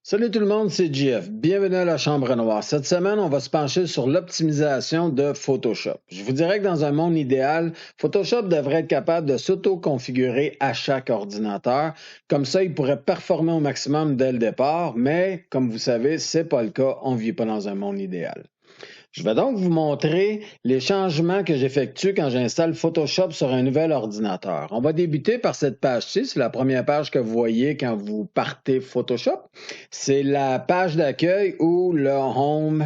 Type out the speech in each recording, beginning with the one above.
Salut tout le monde, c'est JF. Bienvenue à la Chambre Noire. Cette semaine, on va se pencher sur l'optimisation de Photoshop. Je vous dirais que dans un monde idéal, Photoshop devrait être capable de s'auto-configurer à chaque ordinateur. Comme ça, il pourrait performer au maximum dès le départ, mais comme vous savez, c'est pas le cas. On ne vit pas dans un monde idéal. Je vais donc vous montrer les changements que j'effectue quand j'installe Photoshop sur un nouvel ordinateur. On va débuter par cette page-ci. C'est la première page que vous voyez quand vous partez Photoshop. C'est la page d'accueil ou le home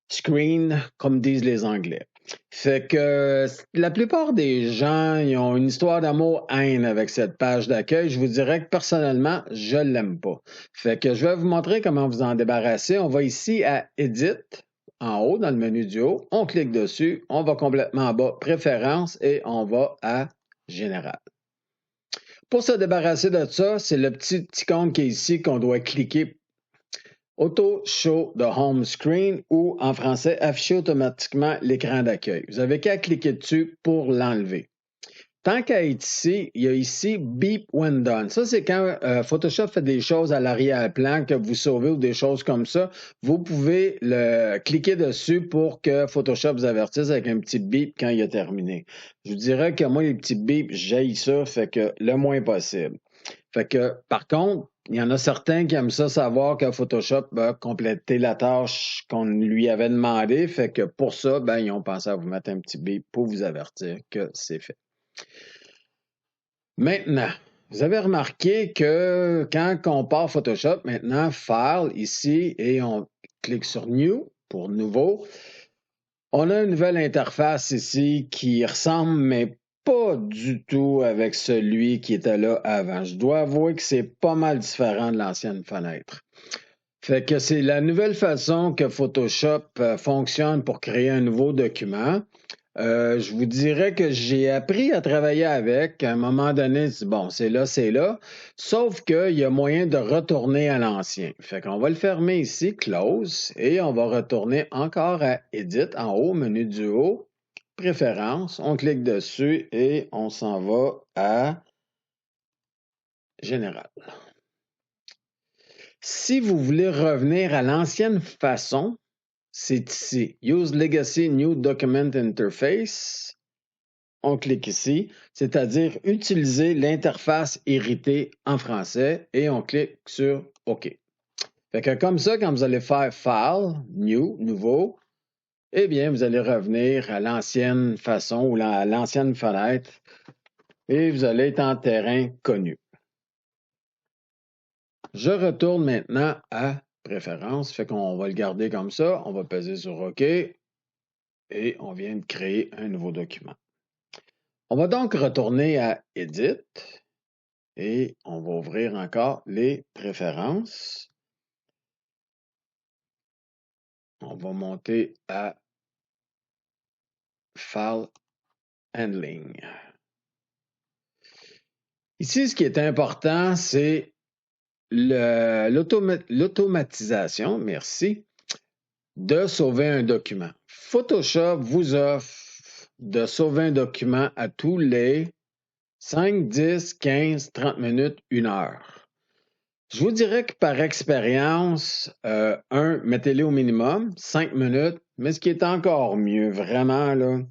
screen, comme disent les Anglais. Fait que la plupart des gens ils ont une histoire d'amour-haine avec cette page d'accueil. Je vous dirais que personnellement, je ne l'aime pas. Fait que je vais vous montrer comment vous en débarrasser. On va ici à Edit, en haut, dans le menu du haut. On clique dessus. On va complètement en bas, Préférences, et on va à Général. Pour se débarrasser de ça, c'est le petit icône qui est ici qu'on doit cliquer. Auto Show the Home Screen ou en français, afficher automatiquement l'écran d'accueil. Vous avez qu'à cliquer dessus pour l'enlever. Tant qu'à être ici, il y a ici Beep When Done. Ça, c'est quand Photoshop fait des choses à l'arrière-plan que vous sauvez ou des choses comme ça. Vous pouvez cliquer dessus pour que Photoshop vous avertisse avec un petit beep quand il a terminé. Je vous dirais que moi, les petits beeps, j'haïs ça, fait que le moins possible. Fait que, par contre, il y en a certains qui aiment ça savoir que Photoshop va compléter la tâche qu'on lui avait demandé. Fait que pour ça, ben, ils ont pensé à vous mettre un petit bip pour vous avertir que c'est fait. Maintenant, vous avez remarqué que quand on part Photoshop, maintenant, File ici, et on clique sur New pour Nouveau, on a une nouvelle interface ici qui ressemble, mais pas du tout avec celui qui était là avant. Je dois avouer que c'est pas mal différent de l'ancienne fenêtre. Fait que c'est la nouvelle façon que Photoshop fonctionne pour créer un nouveau document. Je vous dirais que j'ai appris à travailler avec. À un moment donné, bon, c'est là, c'est là. Sauf qu'il y a moyen de retourner à l'ancien. Fait qu'on va le fermer ici, Close, et on va retourner encore à Edit, en haut, menu du haut, Préférences. On clique dessus et on s'en va à Général. Si vous voulez revenir à l'ancienne façon, c'est ici. Use Legacy New Document Interface. On clique ici, c'est-à-dire utiliser l'interface héritée en français et on clique sur OK. Fait que comme ça, quand vous allez faire File, New, Nouveau, eh bien, vous allez revenir à l'ancienne façon ou à l'ancienne fenêtre et vous allez être en terrain connu. Je retourne maintenant à Préférences, fait qu'on va le garder comme ça, on va peser sur OK et on vient de créer un nouveau document. On va donc retourner à Edit et on va ouvrir encore les préférences. On va monter à File Handling. Ici, ce qui est important, c'est l'automatisation, merci, de sauver un document. Photoshop vous offre de sauver un document à tous les 5, 10, 15, 30 minutes, 1 heure. Je vous dirais que par expérience, mettez-les au minimum, 5 minutes, mais ce qui est encore mieux, vraiment, là,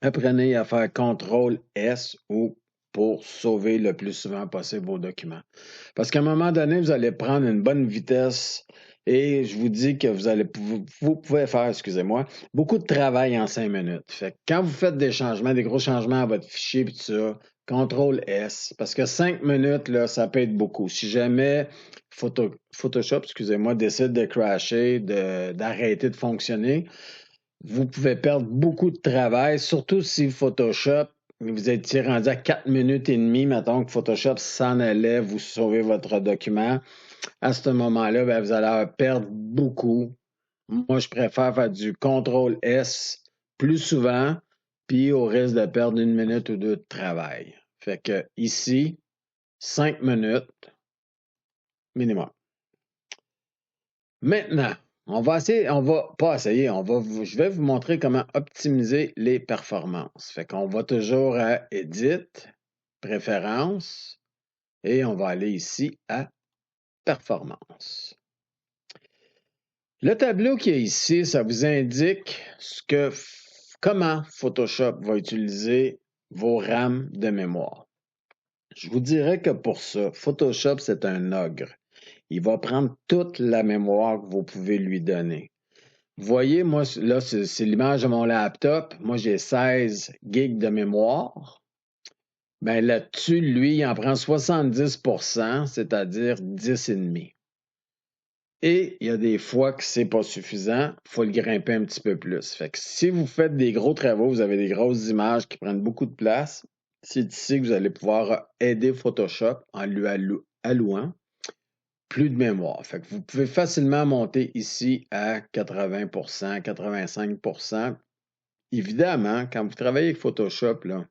apprenez à faire CTRL-S ou pour sauver le plus souvent possible vos documents. Parce qu'à un moment donné, vous allez prendre une bonne vitesse et je vous dis que vous pouvez faire, excusez-moi, beaucoup de travail en 5 minutes. Fait que quand vous faites des changements, des gros changements à votre fichier et tout ça, CTRL-S, parce que 5 minutes, là, ça peut être beaucoup. Si jamais Photoshop, excusez-moi, décide de crasher, d'arrêter de fonctionner, vous pouvez perdre beaucoup de travail, surtout si Photoshop, vous étiez rendu à 4 minutes et demie, mettons que Photoshop s'en allait, vous sauvez votre document. À ce moment-là, ben, vous allez perdre beaucoup. Moi, je préfère faire du CTRL-S plus souvent, puis au risque de perdre 1 minute ou 2 de travail. Fait que ici, 5 minutes minimum. Maintenant, je vais vous montrer comment optimiser les performances. Fait qu'on va toujours à Edit, Préférences, et on va aller ici à Performance. Le tableau qui est ici, ça vous indique comment Photoshop va utiliser vos RAM de mémoire. Je vous dirais que pour ça, Photoshop, c'est un ogre. Il va prendre toute la mémoire que vous pouvez lui donner. Vous voyez, moi, là, c'est l'image de mon laptop. Moi, j'ai 16 gigs de mémoire. Bien, là-dessus, lui, il en prend 70%, c'est-à-dire 10,5. Et il y a des fois que c'est pas suffisant, il faut le grimper un petit peu plus. Fait que si vous faites des gros travaux, vous avez des grosses images qui prennent beaucoup de place, c'est ici que vous allez pouvoir aider Photoshop en lui allouant plus de mémoire. Fait que vous pouvez facilement monter ici à 80%, 85%. Évidemment, quand vous travaillez avec Photoshop, là,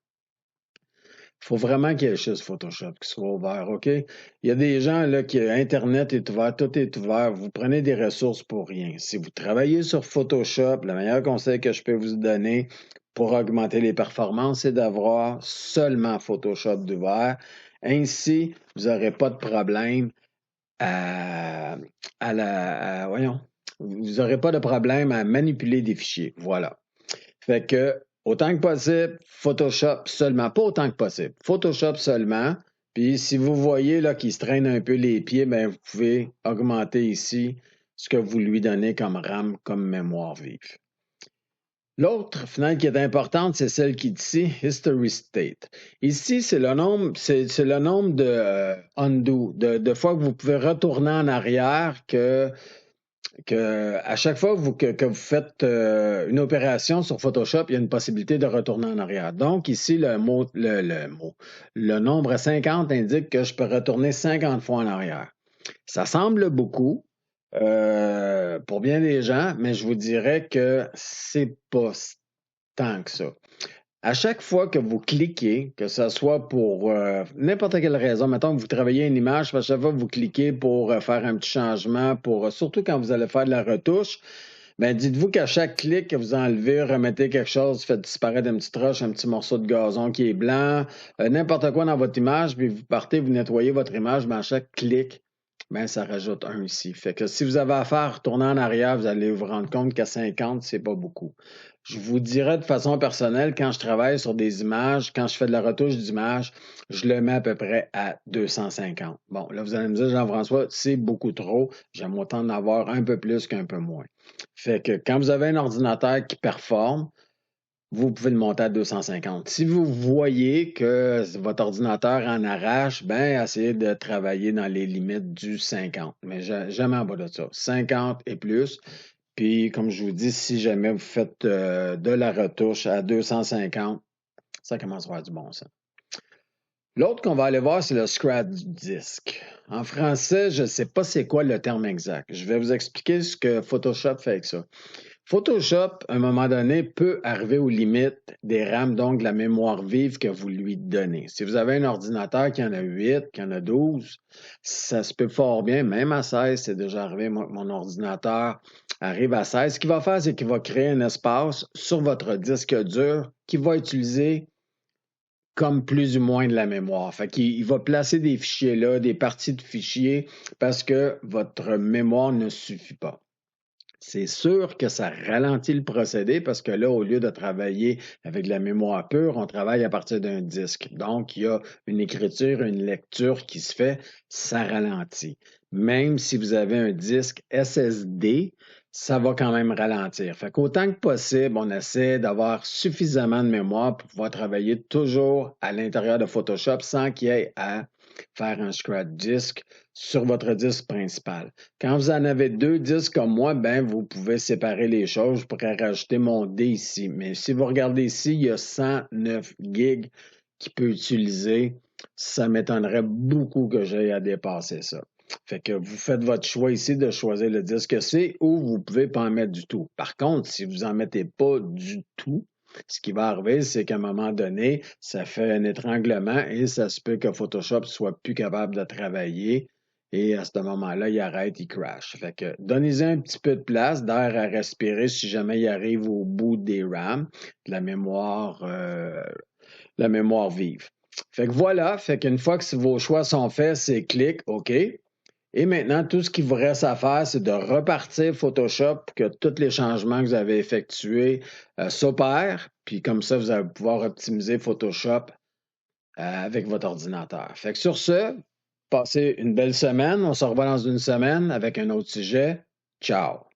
il faut vraiment qu'il y ait juste Photoshop qui soit ouvert, OK? Il y a des gens là qui Internet est ouvert, tout est ouvert, vous prenez des ressources pour rien. Si vous travaillez sur Photoshop, le meilleur conseil que je peux vous donner pour augmenter les performances, c'est d'avoir seulement Photoshop d'ouvert. Ainsi, vous n'aurez pas de problème à, voyons, vous n'aurez pas de problème à manipuler des fichiers. Voilà. Fait que, autant que possible, Photoshop seulement. Pas autant que possible. Photoshop seulement. Puis, si vous voyez là qu'il se traîne un peu les pieds, bien, vous pouvez augmenter ici ce que vous lui donnez comme RAM, comme mémoire vive. L'autre fenêtre qui est importante, c'est celle qui est ici, History State. Ici, c'est le nombre, c'est le nombre de undo, de fois que vous pouvez retourner en arrière que à chaque fois que vous faites une opération sur Photoshop, il y a une possibilité de retourner en arrière. Donc, ici, le nombre 50 indique que je peux retourner 50 fois en arrière. Ça semble beaucoup pour bien des gens, mais je vous dirais que c'est pas tant que ça. À chaque fois que vous cliquez, que ce soit pour n'importe quelle raison, mettons que vous travaillez une image, à chaque fois que vous cliquez pour faire un petit changement, surtout quand vous allez faire de la retouche, ben dites-vous qu'à chaque clic que vous enlevez, remettez quelque chose, faites disparaître une petite roche, un petit morceau de gazon qui est blanc, n'importe quoi dans votre image, puis vous partez, vous nettoyez votre image, ben à chaque clic, ben ça rajoute un ici. Fait que si vous avez affaire à retourner en arrière, vous allez vous rendre compte qu'à 50, c'est pas beaucoup. Je vous dirais de façon personnelle, quand je travaille sur des images, quand je fais de la retouche d'image, je le mets à peu près à 250. Bon, là, vous allez me dire, Jean-François, c'est beaucoup trop. J'aime autant en avoir un peu plus qu'un peu moins. Fait que quand vous avez un ordinateur qui performe, vous pouvez le monter à 250. Si vous voyez que votre ordinateur en arrache, ben essayez de travailler dans les limites du 50. Mais jamais en bas de ça. 50 et plus. Puis, comme je vous dis, si jamais vous faites de la retouche à 250, ça commence à faire du bon sens. L'autre qu'on va aller voir, c'est le scratch disk. En français, je ne sais pas c'est quoi le terme exact. Je vais vous expliquer ce que Photoshop fait avec ça. Photoshop, à un moment donné, peut arriver aux limites des RAM, donc de la mémoire vive que vous lui donnez. Si vous avez un ordinateur qui en a 8, qui en a 12, ça se peut fort bien, même à 16, c'est déjà arrivé, moi, mon ordinateur arrive à 16. Ce qu'il va faire, c'est qu'il va créer un espace sur votre disque dur qui va utiliser comme plus ou moins de la mémoire. Fait qu'il va placer des fichiers là, des parties de fichiers, parce que votre mémoire ne suffit pas. C'est sûr que ça ralentit le procédé parce que là, au lieu de travailler avec de la mémoire pure, on travaille à partir d'un disque. Donc, il y a une écriture, une lecture qui se fait, ça ralentit. Même si vous avez un disque SSD, ça va quand même ralentir. Fait qu'autant que possible, on essaie d'avoir suffisamment de mémoire pour pouvoir travailler toujours à l'intérieur de Photoshop sans qu'il y ait à faire un scratch disk sur votre disque principal. Quand vous en avez deux disques comme moi, ben vous pouvez séparer les choses. Je pourrais rajouter mon D ici. Mais si vous regardez ici, il y a 109 gigs qui peut utiliser. Ça m'étonnerait beaucoup que j'aille à dépasser ça. Fait que vous faites votre choix ici de choisir le disque C ou vous ne pouvez pas en mettre du tout. Par contre, si vous n'en mettez pas du tout, ce qui va arriver, c'est qu'à un moment donné, ça fait un étranglement et ça se peut que Photoshop soit plus capable de travailler et à ce moment-là, il arrête, il crash. Fait que donnez-y un petit peu de place, d'air à respirer si jamais il arrive au bout des RAM, de la mémoire vive. Fait que voilà, fait qu'une fois que vos choix sont faits, c'est clic, OK. Et maintenant, tout ce qu'il vous reste à faire, c'est de repartir Photoshop pour que tous les changements que vous avez effectués s'opèrent. Puis comme ça, vous allez pouvoir optimiser Photoshop avec votre ordinateur. Fait que sur ce, passez une belle semaine. On se revoit dans une semaine avec un autre sujet. Ciao!